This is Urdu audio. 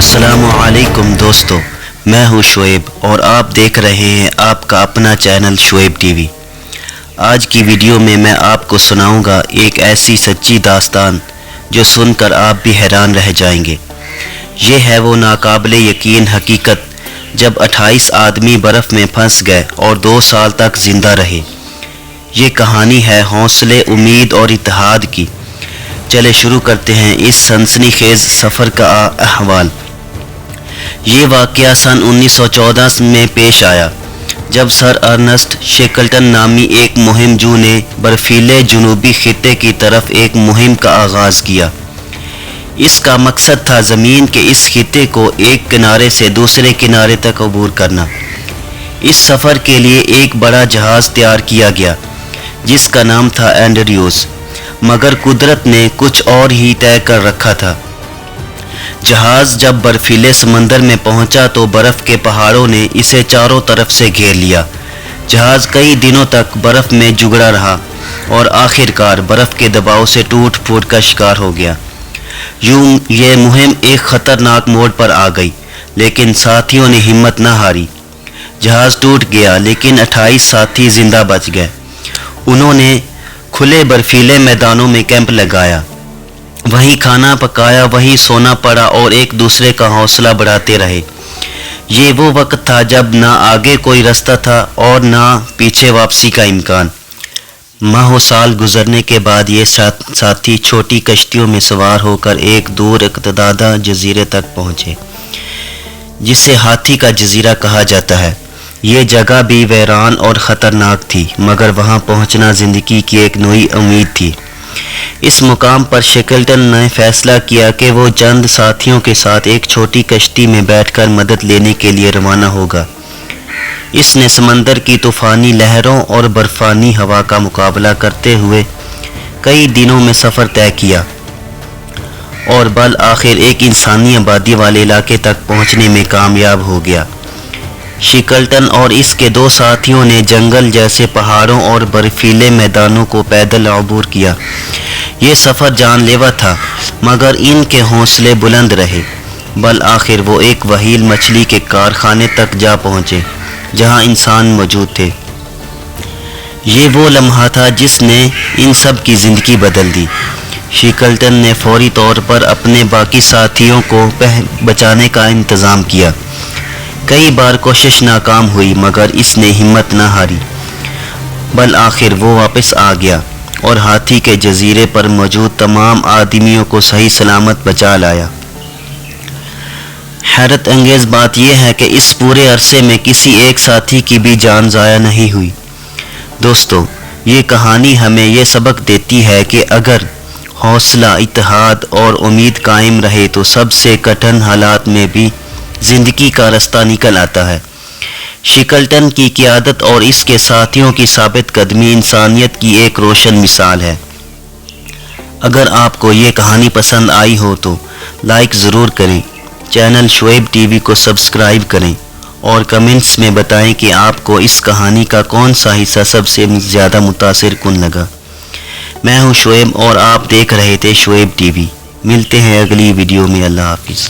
السلام علیکم دوستو، میں ہوں شعیب اور آپ دیکھ رہے ہیں آپ کا اپنا چینل شعیب ٹی وی۔ آج کی ویڈیو میں آپ کو سناؤں گا ایک ایسی سچی داستان جو سن کر آپ بھی حیران رہ جائیں گے۔ یہ ہے وہ ناقابل یقین حقیقت جب 28 آدمی برف میں پھنس گئے اور 2 سال تک زندہ رہے۔ یہ کہانی ہے حوصلے، امید اور اتحاد کی۔ چلے شروع کرتے ہیں اس سنسنی خیز سفر کا احوال۔ یہ واقعہ سن 1914 میں پیش آیا جب سر ارنسٹ شیکلٹن نامی ایک مہم جو نے برفیلے جنوبی خطے کی طرف ایک مہم کا آغاز کیا۔ اس کا مقصد تھا زمین کے اس خطے کو ایک کنارے سے دوسرے کنارے تک عبور کرنا۔ اس سفر کے لیے ایک بڑا جہاز تیار کیا گیا جس کا نام تھا اینڈریوز، مگر قدرت نے کچھ اور ہی طے کر رکھا تھا۔ جہاز جب برفیلے سمندر میں پہنچا تو برف کے پہاڑوں نے اسے چاروں طرف سے گھیر لیا۔ جہاز کئی دنوں تک برف میں جگڑا رہا اور آخرکار برف کے دباؤ سے ٹوٹ پھوٹ کا شکار ہو گیا۔ یوں یہ مہم ایک خطرناک موڑ پر آ گئی، لیکن ساتھیوں نے ہمت نہ ہاری۔ جہاز ٹوٹ گیا لیکن 28 ساتھی زندہ بچ گئے۔ انہوں نے کھلے برفیلے میدانوں میں کیمپ لگایا، وہیں کھانا پکایا، وہیں سونا پڑا اور ایک دوسرے کا حوصلہ بڑھاتے رہے۔ یہ وہ وقت تھا جب نہ آگے کوئی رستہ تھا اور نہ پیچھے واپسی کا امکان۔ ماہ و سال گزرنے کے بعد یہ ساتھی چھوٹی کشتیوں میں سوار ہو کر ایک دور افتادہ جزیرے تک پہنچے جسے ہاتھی کا جزیرہ کہا جاتا ہے۔ یہ جگہ بھی ویران اور خطرناک تھی، مگر وہاں پہنچنا زندگی کی ایک نئی امید تھی۔ اس مقام پر شیکلٹن نے فیصلہ کیا کہ وہ چند ساتھیوں کے ساتھ ایک چھوٹی کشتی میں بیٹھ کر مدد لینے کے لیے روانہ ہوگا۔ اس نے سمندر کی طوفانی لہروں اور برفانی ہوا کا مقابلہ کرتے ہوئے کئی دنوں میں سفر طے کیا اور بالآخر ایک انسانی آبادی والے علاقے تک پہنچنے میں کامیاب ہو گیا۔ شیکلٹن اور اس کے 2 ساتھیوں نے جنگل جیسے پہاڑوں اور برفیلے میدانوں کو پیدل عبور کیا۔ یہ سفر جان لیوا تھا، مگر ان کے حوصلے بلند رہے۔ بالآخر وہ ایک وہیل مچھلی کے کارخانے تک جا پہنچے جہاں انسان موجود تھے۔ یہ وہ لمحہ تھا جس نے ان سب کی زندگی بدل دی۔ شیکلٹن نے فوری طور پر اپنے باقی ساتھیوں کو بچانے کا انتظام کیا۔ کئی بار کوشش ناکام ہوئی، مگر اس نے ہمت نہ ہاری۔ بالآخر وہ واپس آ گیا اور ہاتھی کے جزیرے پر موجود تمام آدمیوں کو صحیح سلامت بچا لایا۔ حیرت انگیز بات یہ ہے کہ اس پورے عرصے میں کسی ایک ساتھی کی بھی جان ضائع نہیں ہوئی۔ دوستو، یہ کہانی ہمیں یہ سبق دیتی ہے کہ اگر حوصلہ، اتحاد اور امید قائم رہے تو سب سے کٹھن حالات میں بھی زندگی کا راستہ نکل آتا ہے۔ شیکلٹن کی قیادت اور اس کے ساتھیوں کی ثابت قدمی انسانیت کی ایک روشن مثال ہے۔ اگر آپ کو یہ کہانی پسند آئی ہو تو لائک ضرور کریں، چینل شعیب ٹی وی کو سبسکرائب کریں اور کمنٹس میں بتائیں کہ آپ کو اس کہانی کا کون سا حصہ سب سے زیادہ متاثر کن لگا۔ میں ہوں شعیب اور آپ دیکھ رہے تھے شعیب ٹی وی۔ ملتے ہیں اگلی ویڈیو میں۔ اللہ حافظ۔